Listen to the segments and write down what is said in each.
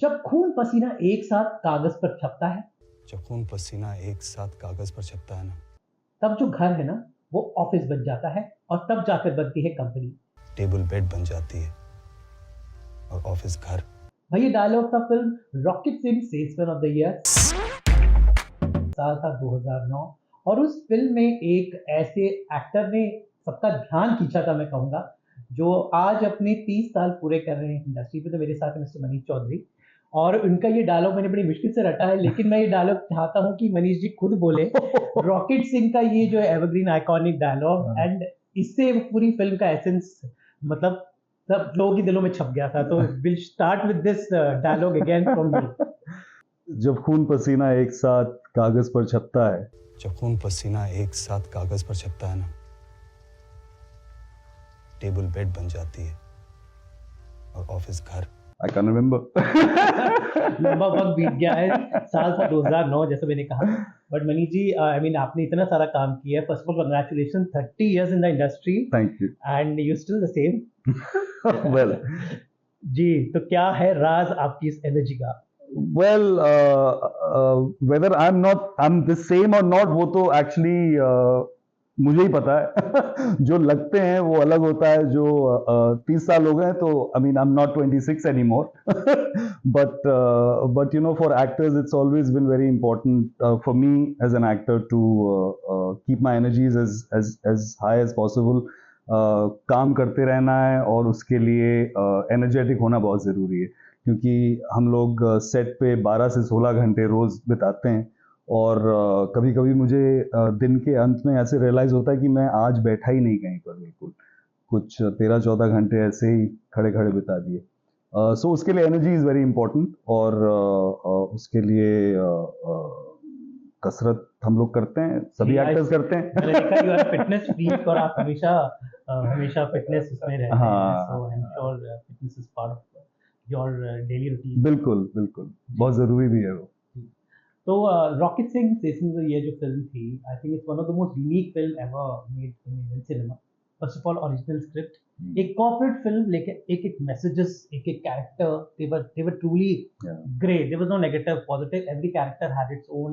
जब खून पसीना एक साथ कागज पर छपता है, जब खून पसीना एक साथ कागज पर छपता है ना, तब जो घर है ना, वो ऑफिस बन जाता है और तब जाकर बनती है कंपनी। टेबल बेड बन जाती है और ऑफिस घर। भाई ये डायलॉग था film rocket Singh salesman of the year, साल था 2009। और उस फिल्म में एक ऐसे एक्टर ने सबका ध्यान खींचा था, मैं कहूँगा, जो आज अपने 30 साल पूरे कर रहे हैं इंडस्ट्री पे। तो मेरे साथ है मिस्टर मनीष चौधरी, और उनका ये डायलॉग मैंने बड़ी मुश्किल से रटा है, लेकिन मैं ये डायलॉग चाहता हूँ कि मनीष जी खुद बोले। रॉकेट सिंह का ये जो एवरग्रीन आइकॉनिक डायलॉग, एंड इससे पूरी फिल्म का एसेंस, मतलब सब लोगों के दिलों में छप गया था। तो will start with this dialogue again from you. जब खून पसीना एक साथ कागज पर छपता है, जब खून पसीना एक साथ कागज पर छपता है ना, टेबल बेड बन जाती है और ऑफिस घर। I can remember. लंबा वक्त बीत गया है, साल था 2009 जैसे मैंने कहा। But Manish ji, I mean आपने इतना सारा काम किया है। First of all congratulation, 30 years in the industry thank you. And you still the same. Well जी, तो क्या है राज आपकी इस एनर्जी का? Well whether I am the same और नॉट, वो तो एक्चुअली मुझे ही पता है। जो लगते हैं वो अलग होता है। जो 30 साल हो गए, तो I mean I am not 26 any more. But you know, for actors it's always been very important for me as an actor to keep my energies as high as possible. काम करते रहना है और उसके लिए एनर्जेटिक होना बहुत ज़रूरी है, क्योंकि हम लोग सेट पे 12 से 16 घंटे रोज़ बिताते हैं। और कभी कभी मुझे दिन के अंत में ऐसे रियलाइज़ होता है कि मैं आज बैठा ही नहीं कहीं पर, बिल्कुल कुछ 13-14 घंटे ऐसे ही खड़े खड़े बिता दिए। सो उसके लिए एनर्जी इज़ वेरी इंपॉर्टेंट, और उसके लिए कसरत हम लोग करते हैं, सभी एक्टर्स करते हैं। मैंने देखा यू आर फिटनेस फ्रीक, और आप हमेशा फिटनेस उसमें रहते हैं। So I am sure fitness is part of your daily routine. बिल्कुल बिल्कुल, बहुत ज़रूरी भी है वो। तो रॉकेट सिंह सेल्समैन, ये जो फिल्म थी, आई think it's one of the most unique film ever made in Indian cinema. First of all original script, एक कॉर्पोरेट फिल्म, लेकिन एक एक मैसेजेस, एक एक character, they were truly great. There was no negative, positive. Every character had its own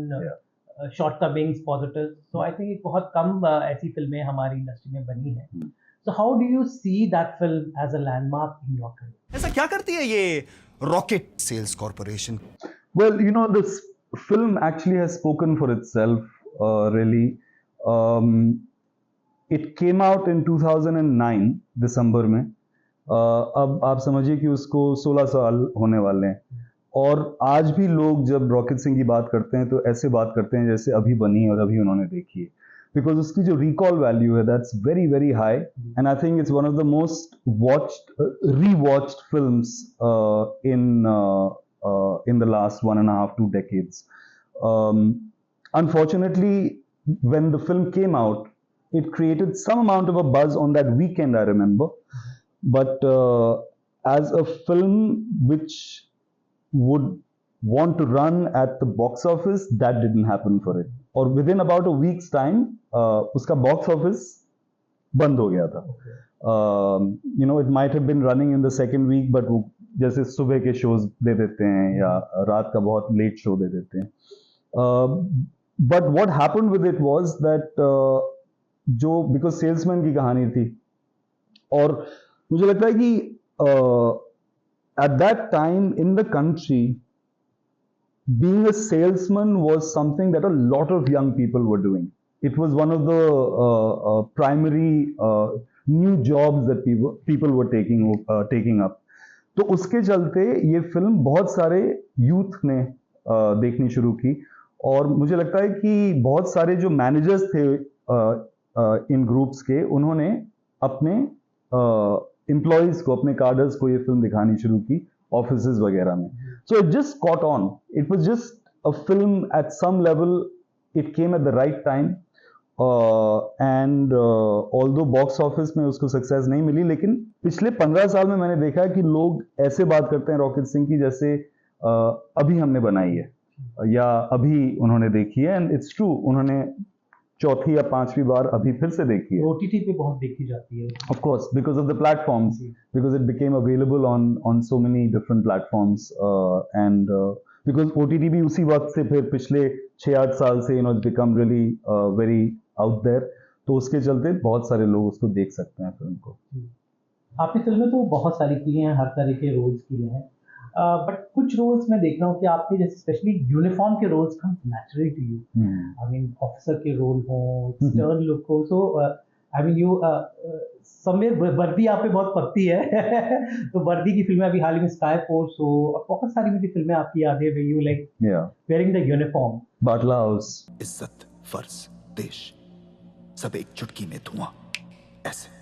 shortcomings, positive. So I think बहुत कम ऐसी फिल्में हमारी इंडस्ट्री में बनी है। So how do you see that film as a landmark in your career? ऐसा क्या करती है ये rocket sales corporation? Well, you know, this film actually has spoken for itself, really. It came out in 2009 दिसंबर में। अब आप समझिए कि उसको 16 साल होने वाले हैं, और आज भी लोग जब रॉकेट सिंह की बात करते हैं तो ऐसे बात करते हैं जैसे अभी बनी और अभी उन्होंने देखी है, बिकॉज उसकी जो रिकॉल वैल्यू है that's very very high, and I think it's one of the most watched rewatched films in the last 1.5-2 decades. Unfortunately, when the film came out, it created some amount of a buzz on that weekend, I remember. But as a film which would want to run at the box office, that didn't happen for it. Or within about a week's time, uska box office बंद हो गया था. You know, it might have been running in the second week, but जैसे सुबह के shows they देते हैं या रात का बहुत लेट शो दे देते हैं. But what happened with it was that जो बिकॉज सेल्समैन की कहानी थी, और मुझे लगता है कि at that time in the country being a salesman was something that a lot of young people were doing. It was one of the primary new jobs that people were taking up. तो उसके चलते ये film बहुत सारे youth ने देखनी शुरू की, और मुझे लगता है कि बहुत सारे जो मैनेजर्स थे इन ग्रुप्स के, उन्होंने अपने एम्प्लॉयज को, अपने कार्डर्स को ये फिल्म दिखानी शुरू की ऑफिसेज वगैरह में. So it just caught on. It was just a film at some level. It came at the right time. And although box office में उसको सक्सेस नहीं मिली, लेकिन पिछले 15 साल में मैंने देखा है कि लोग ऐसे बात करते हैं रॉकेट सिंह की जैसे अभी हमने बनाई है या अभी उन्होंने देखी है. एंड इट्स ट्रू, उन्होंने चौथी या पांचवी बार अभी फिर से देखी है. ओटीटी पे बहुत देखी जाती है। Of course, because of the platforms, ji. because it became available on so many different platforms, and because OTT भी उसी वक्त से फिर पिछले 6-8 साल से it's become really very out there, तो उसके चलते बहुत सारे लोग उसको देख सकते हैं फिल्म को. आपने फिल्में तो बहुत सारी की हैं, हर तरह के रोल्स किए हैं, बट कुछ रोल्स मैं देख रहा हूँ कि आपके जैसे स्पेशली यूनिफॉर्म के roles come naturally to you. I mean officer के रोल हो, स्टर्न लुक हो, so I mean you somewhere वर्दी आप पे बहुत पकती है तो वर्दी की फिल्में अभी हाल ही में स्काई फोर्स हो और बहुत सारी मुझे फिल्में आपकी याद है you like Yeah, wearing the uniform. Batla house. इज्जत, फर्ज, देश, सब एक चुटकी में धुआं, ऐसे।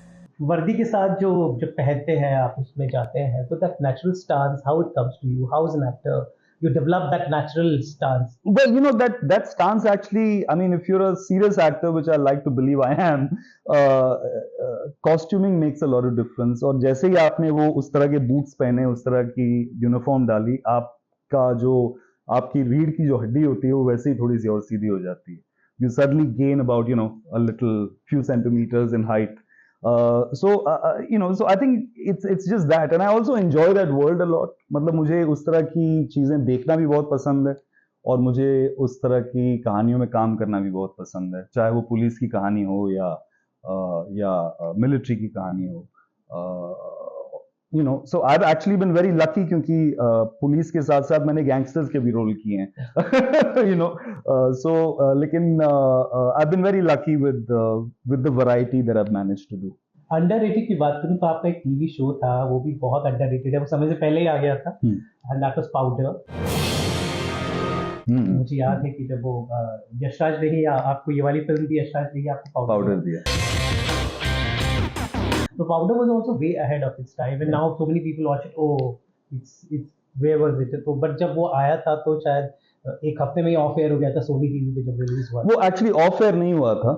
वर्दी के साथ जो जब पहनते हैं आप उसमें जाते हैं तो that natural stance, how it comes to you, how as an actor you develop that natural stance? Well, that stance actually, I mean, if you're a serious actor, which I like to believe I am, costuming makes a lot of difference. और जैसे ही आपने वो उस तरह के boots पहने, उस तरह की यूनिफॉर्म डाली, आपका जो आपकी रीढ़ की जो हड्डी होती है वो वैसे ही थोड़ी सी और सीधी हो जाती है. You suddenly gain about a little few centimeters in height. So I think it's just that, and I also enjoy that world a lot. मतलब मुझे उस तरह की चीजें देखना भी बहुत पसंद है और मुझे उस तरह की कहानियों में काम करना भी बहुत पसंद है, चाहे वो पुलिस की कहानी हो या मिलिट्री की कहानी हो. So I've actually been very lucky क्योंकि पुलिस के साथ साथ मैंने गैंगस्टर्स के भी रोल किए हैं. लेकिन I've been very lucky with the variety that I've managed to do. Underrated की बात करूं तो आपका एक टीवी शो था, वो भी बहुत अंडररेटेड है, वो समय से पहले ही आ गया था, एंड दैट वाज पाउडर. मुझे याद है कि जब वो यशराज ने ही आपको ये वाली फिल्म दी, यशराज ने ही आपको पाउडर दिया. So Powder was also way ahead of its time, and now so many people watch it. Oh, it's where was it? तो but जब वो आया था तो शायद एक हफ्ते में ही ऑफ एयर हो गया था सोनी टीवी पे जब रिलीज हुआ. वो एक्चुअली ऑफ एयर नहीं हुआ था,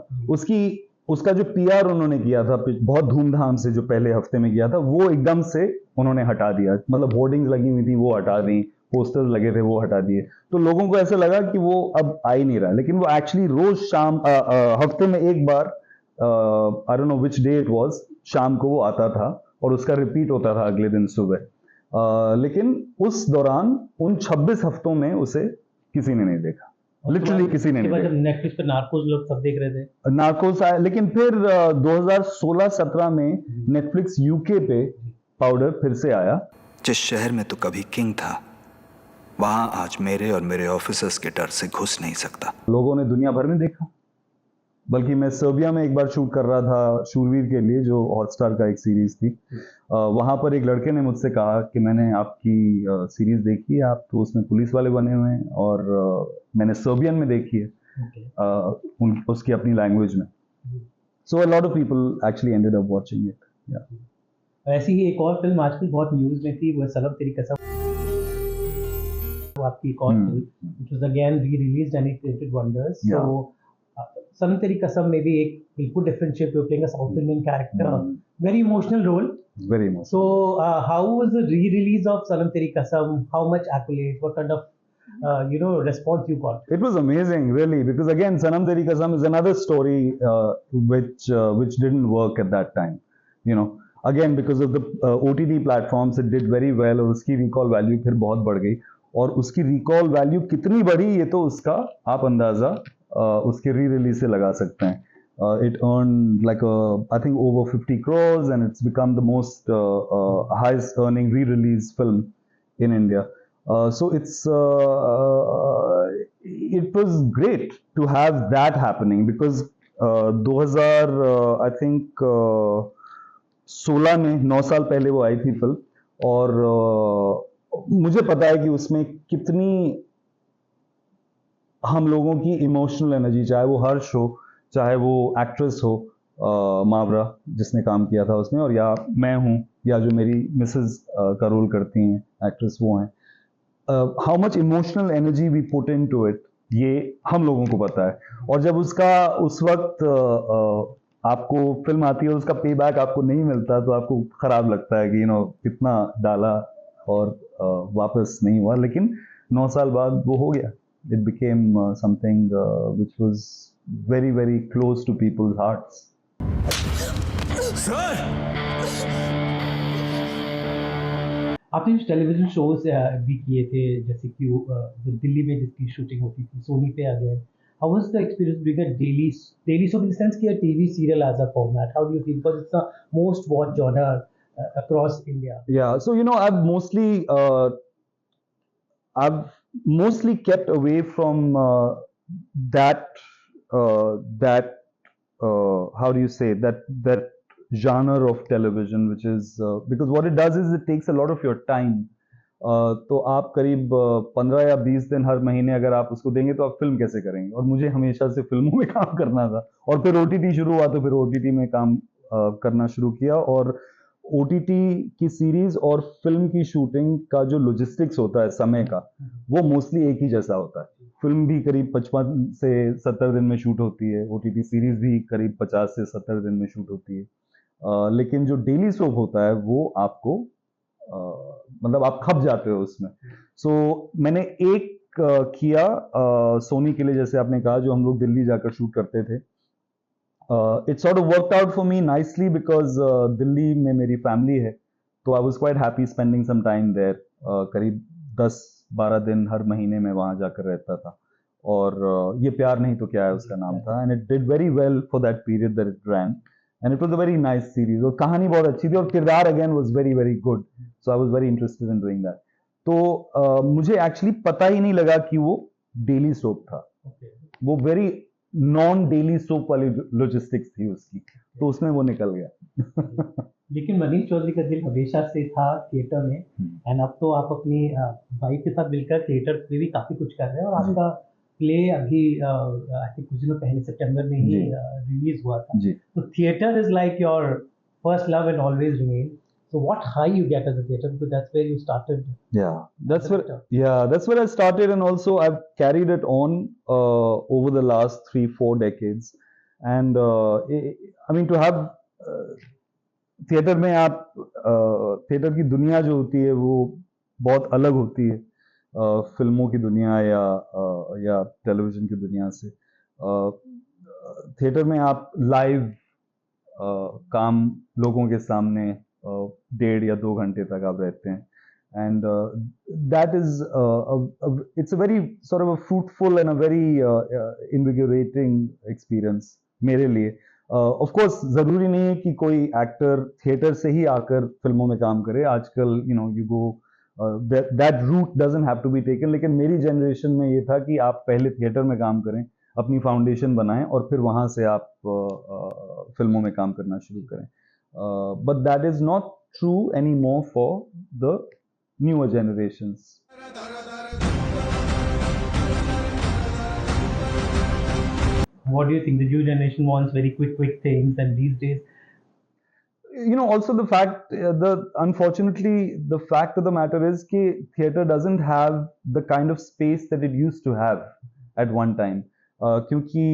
उसका जो पीआर उन्होंने किया था बहुत धूमधाम से, जो पहले हफ्ते में किया था वो एकदम से उन्होंने हटा दिया. मतलब होर्डिंग्स लगी हुई थी वो हटा दी, पोस्टर्स लगे थे वो हटा दिए, तो लोगों को ऐसा लगा कि वो अब आ ही नहीं रहा. लेकिन वो एक्चुअली रोज शाम हफ्ते में एक बार, I don't know which day it was, शाम को वो आता था और उसका रिपीट होता था अगले दिन सुबह. लेकिन उस दौरान उन 26 हफ्तों में उसे किसी ने नहीं देखा, लिटरली किसी ने नहीं देखा. जब नेटफ्लिक्स पे नार्कोस लोग सब देख रहे थे, नार्कोस आया, लेकिन फिर 2016-17 में नेटफ्लिक्स यूके पे पाउडर फिर से आया. जिस शहर में तू कभी किंग था, वहां आज मेरे और मेरे ऑफिसर्स के डर से घुस नहीं सकता. लोगों ने दुनिया भर में देखा. बल्कि मैं सर्बिया में एक बार शूट कर रहा था शूरवीर के लिए, जो हॉटस्टार का एक सीरीज थी. वहां पर एक लड़के ने मुझसे कहा कि मैंने आपकी सीरीज देखी है, आप तो उसमें पुलिस वाले बने हुए हैं, और मैंने सर्बियन में देखी है, उसकी अपनी लैंग्वेज में. So a lot of people actually ended up watching it. ऐसी ही एक और फिल्म आजकल बहुत न्यूज में थी, वो सनम तेरी कसम. वो आपकी एक और film which was again re-released and it created wonders. So Sanam Teri Kasam में भी एक बिल्कुल different shape, you playing a South Indian character, very emotional role. Very much. So how was the re-release of Sanam Teri Kasam? How much accolades? What kind of response you got? It was amazing, really, because again, Sanam Teri Kasam is another story which didn't work at that time. Again, because of the OTT platforms, it did very well, और उसकी recall value फिर बहुत बढ़ गई. और उसकी recall value कितनी बढ़ी, ये तो उसका आप अंदाजा उसके re-release से लगा सकते हैं. It earned like I think over 50 crores, and it's become the most highest earning re-release film in India. So it was great to have that happening, because 2000 I think 16 में 9 साल पहले वो आई थी फिल्म, और मुझे पता है कि उसमें कितनी हम लोगों की इमोशनल एनर्जी, चाहे वो हर्ष हो, चाहे वो एक्ट्रेस हो मावरा जिसने काम किया था उसमें, और या मैं हूँ, या जो मेरी मिसेस का रोल करती हैं एक्ट्रेस वो हैं, how much emotional energy we put into it, ये हम लोगों को पता है. और जब उसका उस वक्त आपको फिल्म आती है और उसका पे बैक आपको नहीं मिलता, तो आपको खराब लगता है कि कितना डाला और वापस नहीं हुआ. लेकिन 9 साल बाद वो हो गया. It became something which was very, very close to people's hearts. आपने कुछ टेलीविजन शोज भी किए थे, जैसे कि जो दिल्ली में जिसकी शूटिंग होती थी सोनी पे again, how was the experience doing a daily show in the sense कि a TV serial as a format, how do you feel because it's the most watch genre across India? Yeah, so I've mostly kept away from that how do you say that genre of television, which is because what it does is it takes a lot of your time. तो आप करीब 15 या 20 दिन हर महीने अगर आप उसको देंगे तो आप फिल्म कैसे करेंगे, और मुझे हमेशा से फिल्मों में काम करना था, और फिर ओटीटी शुरू हुआ तो फिर ओटीटी में काम करना शुरू किया, और ओटीटी की सीरीज और फिल्म की शूटिंग का जो लॉजिस्टिक्स होता है समय का, वो मोस्टली एक ही जैसा होता है। फिल्म भी करीब 55 से 70 दिन में शूट होती है, ओटीटी सीरीज भी करीब 50 से 70 दिन में शूट होती है, लेकिन जो डेली सोप होता है वो आपको मतलब आप खप जाते हो उसमें। सो मैंने एक किया सोनी के लिए, जैसे आपने कहा, जो हम लोग दिल्ली जाकर शूट करते थे। It sort of worked out for me nicely because Delhi में मेरी फैमिली है, तो I was quite happy spending some time there. करीब 10-12 दिन हर महीने में वहाँ जाकर रहता था, और ये प्यार नहीं तो क्या है उसका नाम था, and it did very well for that period that it ran, and it was a very nice series, और कहानी बहुत अच्छी थी, और किरदार again was very very good, so I was very interested in doing that. तो मुझे actually पता ही नहीं लगा कि वो डेली सोप था। वो वेरी नॉन डेली सोप वाली लॉजिस्टिक्स थी उसकी, तो उसमें वो निकल गया। लेकिन मनीष चौधरी का दिल हमेशा से था थिएटर में, एंड अब तो आप अपनी वाइफ के साथ मिलकर थिएटर में भी काफी कुछ कर रहे हैं, और आपका प्ले अभी आई थिंक कुछ दिनों पहले सितंबर में ही रिलीज हुआ था। तो theatre is like your first love and always remain. So what high you get as a theater, because that's where you started. Yeah, that's where I started, and also I've carried it on over the last 3-4 decades. And I mean, to have theater में आप theater की दुनिया जो होती है वो बहुत अलग होती है फिल्मों की दुनिया या टेलीविजन की दुनिया से। थिएटर में आप लाइव काम लोगों के सामने 1.5 या 2 घंटे तक आप रहते हैं, and that is it's a very sort of a fruitful and a very invigorating experience मेरे लिए। ऑफ कोर्स जरूरी नहीं है कि कोई एक्टर थिएटर से ही आकर फिल्मों में काम करे, आजकल you go that route doesn't have to be taken, लेकिन मेरी जनरेशन में ये था कि आप पहले थिएटर में काम करें, अपनी फाउंडेशन बनाएं, और फिर वहां से आप फिल्मों में काम करना शुरू करें। But that is not true anymore for the newer generations. What do you think? The new generation wants very quick things, and these days, also the fact, unfortunately, the fact of the matter is that theater doesn't have the kind of space that it used to have at one time. क्योंकि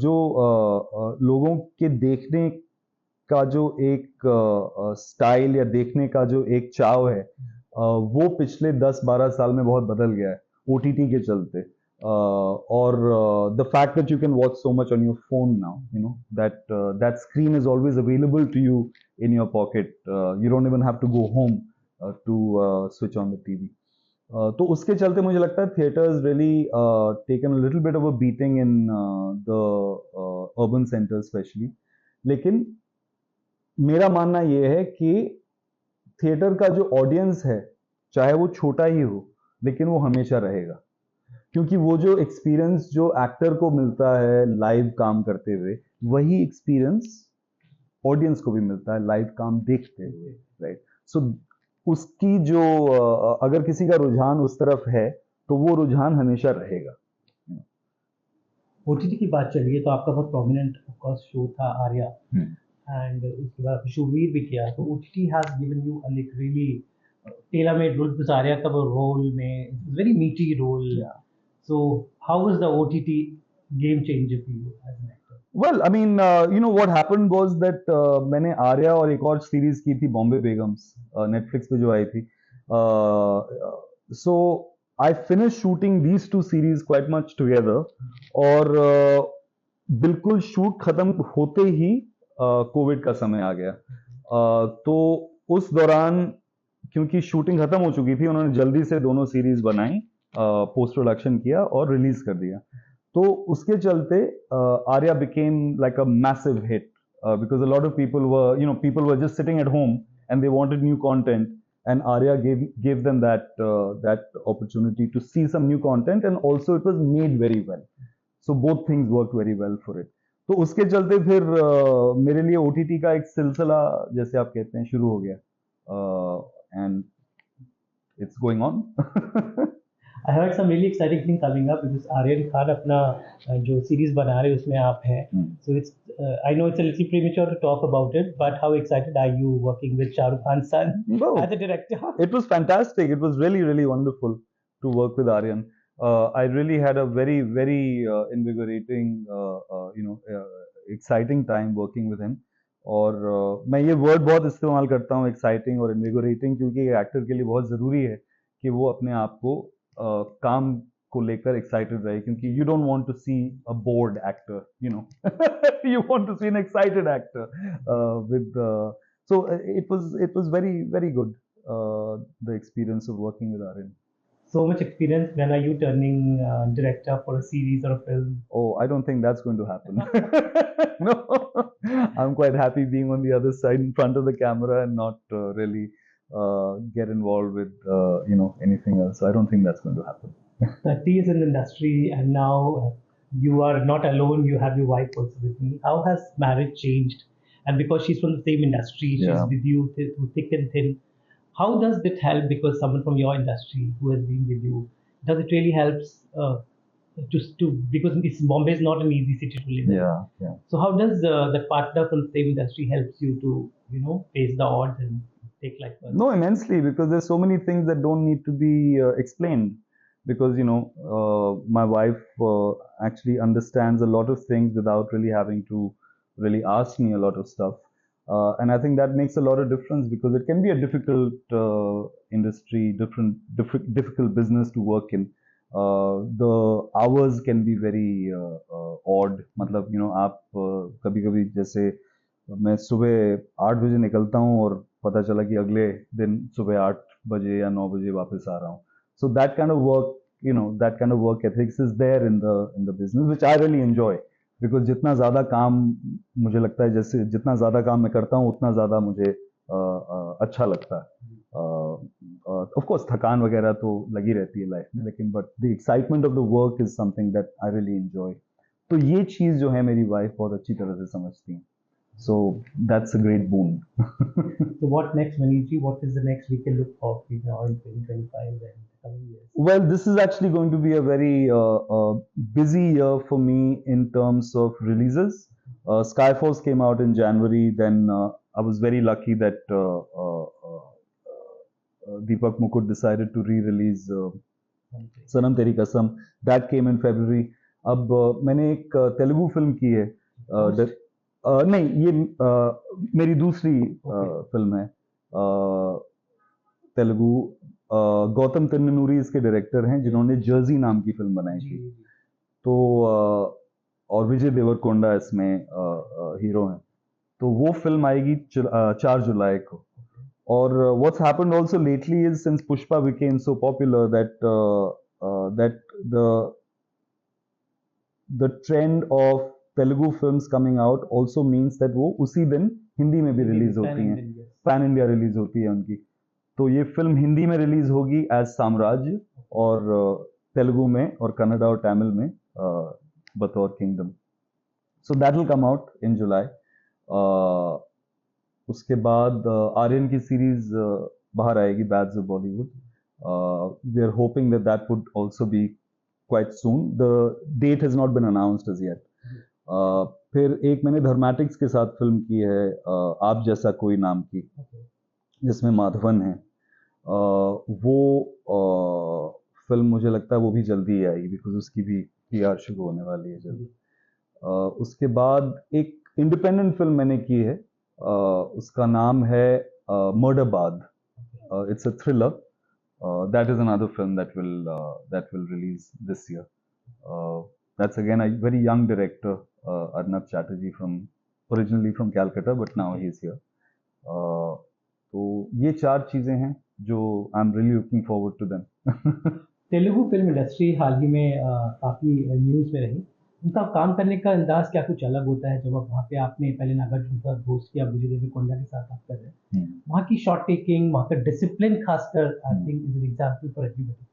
जो लोगों के देखने का जो एक style या देखने का जो एक चाव है, वो पिछले 10-12 साल में बहुत बदल गया है ओटीटी के चलते, और the fact that you can watch so much on your phone now, that screen is always available to you in your pocket, you don't even have to go home to switch on the TV. तो उसके चलते मुझे लगता है theatre is really taken a little bit of a beating in the urban centre specially, लेकिन मेरा मानना यह है कि थिएटर का जो ऑडियंस है, चाहे वो छोटा ही हो, लेकिन वो हमेशा रहेगा, क्योंकि वो जो एक्सपीरियंस जो एक्टर को मिलता है लाइव काम करते हुए, वही एक्सपीरियंस ऑडियंस को भी मिलता है लाइव काम देखते हुए, राइट? सो उसकी जो अगर किसी का रुझान उस तरफ है तो वो रुझान हमेशा रहेगा। ओटीटी की बात चलिए तो आपका बहुत प्रोमिनेंट ऑफकोर्स शो था आर्या, एंड उसके बाद शूवीर भी किया, तो OTT has given you a like really tailor made role, because Aarya का वो रोल में it's very meaty role, so how was the OTT game changer for you as an actor? Well, I mean, what happened was that मैंने आर्या और एक और series की थी Bombay Begums, Netflix पे जो आई थी, so I finished shooting these two series quite much together, और बिल्कुल शूट खत्म होते ही कोविड का समय आ गया। तो उस दौरान क्योंकि शूटिंग खत्म हो चुकी थी, उन्होंने जल्दी से दोनों सीरीज बनाई, पोस्ट प्रोडक्शन किया और रिलीज कर दिया। तो उसके चलते Arya became like a massive hit because a lot of people were just sitting at home and they wanted new content, and Arya gave them that opportunity to see some new content, and also it was made very well. So both things worked very well for it. तो उसके चलते फिर मेरे लिए OTT का एक सिलसिला जैसे आप कहते हैं शुरू हो गया, and it's going on. I heard some really exciting thing coming up because Aryan Khan अपना जो series बना रहे हैं उसमें आप हैं. So it's I know it's a little premature to talk about it, but how excited are you working with Shah Rukh Khan's son No. as a director? It was fantastic. It was really, really wonderful to work with Aryan. I really had a very, very invigorating, exciting time working with him. और मैं ये word बहुत इस्तेमाल करता हूँ, exciting और इन्विगोरेटिंग, क्योंकि actor के लिए बहुत ज़रूरी है कि वो अपने आप को काम को लेकर एक्साइटेड रहे, क्योंकि you don't want to see a bored actor, you know, you want to see an excited actor with so it was very, very good, the experience of working with Aryan. So much experience. When are you turning director for a series or a film? Oh, I don't think that's going to happen. No, I'm quite happy being on the other side in front of the camera and not really get involved with anything else. So I don't think that's going to happen. 30 years in the industry, and now you are not alone. You have your wife also with me. How has marriage changed? And because she's from the same industry, she's Yeah. with you through thick and thin. How does it help? Because someone from your industry who has been with you, does it really helps because Bombay is not an easy city to live in. Yeah, yeah. So how does the partner from the same industry helps you to face the odds and take life further? No, immensely, because there's so many things that don't need to be explained. Because my wife actually understands a lot of things without really having to really ask me a lot of stuff, and I think that makes a lot of difference, because it can be a difficult industry, difficult business to work in. The hours can be very odd. मतलब आप कभी-कभी जैसे मैं सुबह 8 बजे निकलता हूँ और पता चला कि अगले दिन सुबह 8 बजे या 9 बजे वापस आ रहा हूँ. So that kind of work, that kind of work ethics is there in the business, which I really enjoy, because जितना ज़्यादा काम मुझे लगता है, जैसे जितना ज़्यादा काम मैं करता हूँ उतना ज़्यादा मुझे अच्छा लगता है. Of course थकान वगैरह तो लगी रहती है लाइफ में, लेकिन but the excitement of the work is something that I really enjoy. तो ये चीज़ जो है मेरी वाइफ बहुत अच्छी तरह से समझती है. So that's a great boon. So what next, Maniji? What is the next we can look for now in 2025 and the coming years? Well, this is actually going to be a very busy year for me in terms of releases. Skyforce came out in January. Then I was very lucky that Deepak Mukut decided to re-release Sanam Teri Kasam. That came in February. अब मैंने एक Telugu film की है. नहीं, ये मेरी दूसरी film है तेलुगु. गौतम तिन्ननूरी इसके डायरेक्टर हैं, जिन्होंने जर्सी नाम की फिल्म बनाई थी. तो और विजय देवरकोंडा इसमें हीरो हैं. तो वो फिल्म आएगी 4 जुलाई को. और what's happened also lately is, since Pushpa became so popular, that the trend of Telugu films coming out also means that वो उसी दिन हिंदी में भी रिलीज होती हैं, पैन इंडिया रिलीज होती है उनकी. तो ये फिल्म हिंदी में रिलीज होगी एज साम्राज्य, और तेलुगु में और कन्नड़ा और तमिल में बतौर Kingdom. So that will come out in July. उसके बाद आर्यन की सीरीज बाहर आएगी, Bads of Bollywood. We are hoping that would also be quite soon. The date has not been announced as yet. फिर एक मैंने धर्मैटिक्स के साथ फिल्म की है, आप जैसा कोई नाम की, जिसमें माधवन है. वो फिल्म मुझे लगता है वो भी जल्दी ही आएगी, बिकॉज उसकी भी PR शुरू होने वाली है जल्दी. उसके बाद एक इंडिपेंडेंट फिल्म मैंने की है, उसका नाम है मर्डरबाद. It's a thriller. That is another film that will release this year. That's again a very young director, Arnab Chatterjee originally from Calcutta, but now he's here. तो ये 4 चीज़ें हैं जो I am really looking forward to them. Telugu film industry हाल ही में काफ़ी news में रही. उनका काम करने का अंदाज क्या कुछ अलग होता है जब आप वहाँ पे आपने पहले नागार्जुन के साथ दोस्त किया, विजय देवरकोंडा के साथ आप कर रहे हैं. वहाँ की शॉट टेकिंग, वहाँ का डिसिप्लिन खासकर I think is an example for everybody.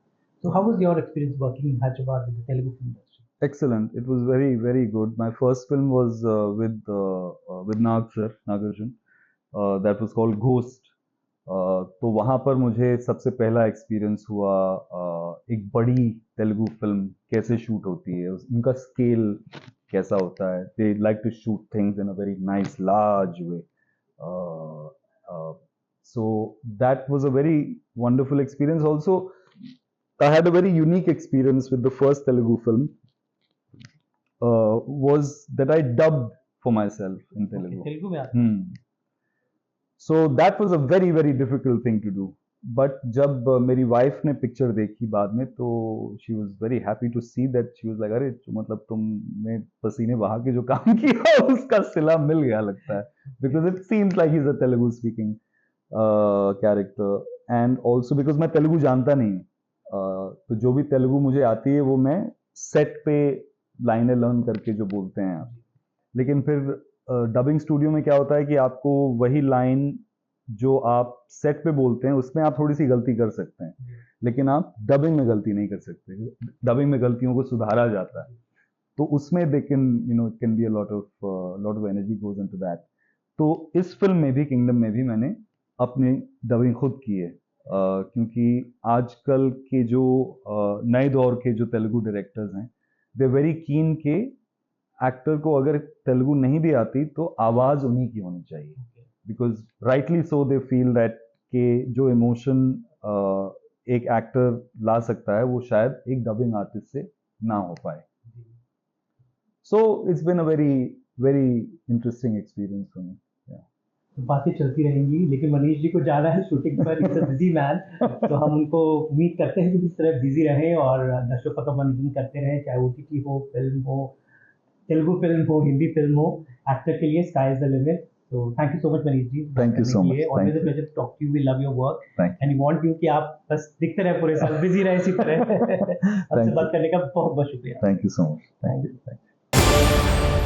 So how was your experience working in Hyderabad with the Telugu film industry? Excellent. It was very, very good. My first film was with Nagarjun. That was called Ghost. तो वहाँ पर मुझे सबसे पहला experience हुआ एक बड़ी Telugu film कैसे शूट होती है, उनका स्केल कैसा होता है. They like to shoot things in a very nice, large way. So that was a very wonderful experience. Also, I had a very unique experience with the first Telugu film. Was that I dubbed for myself in Telugu. Telugu में आता है. So that was a very, very difficult thing to do. But जब मेरी wife ने picture देखी बाद में तो she was very happy to see that. She was like, अरे मतलब तुमने पसीने बहा के जो काम किया उसका सिला मिल गया लगता है. Because it seems like he's a Telugu speaking character. And also because मैं तेलुगु जानता नहीं. तो जो भी तेलुगु मुझे आती है वो मैं सेट पे लाइनें लर्न करके जो बोलते हैं आप. लेकिन फिर डबिंग स्टूडियो में क्या होता है कि आपको वही लाइन जो आप सेट पे बोलते हैं उसमें आप थोड़ी सी गलती कर सकते हैं, लेकिन आप डबिंग में गलती नहीं कर सकते. डबिंग में गलतियों को सुधारा जाता है. तो उसमें they can it can be a lot of energy goes into that. तो इस फिल्म में भी, किंगडम में भी मैंने अपनी डबिंग खुद की है. क्योंकि आजकल के जो नए दौर के जो तेलुगु डायरेक्टर्स हैं, दे वेरी कीन के एक्टर को अगर तेलुगु नहीं भी आती तो आवाज़ उन्हीं की होनी चाहिए. Because rightly so they feel that के जो इमोशन एक एक्टर ला सकता है वो शायद एक डबिंग आर्टिस्ट से ना हो पाए. So it's been a very, very interesting experience for me. बातें चलती रहेंगी, लेकिन मनीष जी को जाना है शूटिंग पर. It's a busy man. तो हम उनको उम्मीद करते हैं कि इस तरह बिजी रहें और दर्शकों का मनोरंजन करते रहें, चाहे OTT हो, फिल्म हो, तेलुगु फिल्म हो, हिंदी फिल्म हो. एक्टर के लिए sky is the limit. So thank you so much Manish ji. Thank you so much. Always a pleasure to talk to you. We love your work. Thank and we want you कि आप बस दिखते रहे पूरे साल, busy रहे इसी तरह. आपसे बात करने का बहुत बहुत शुक्रिया. Thank you so much. Thank you.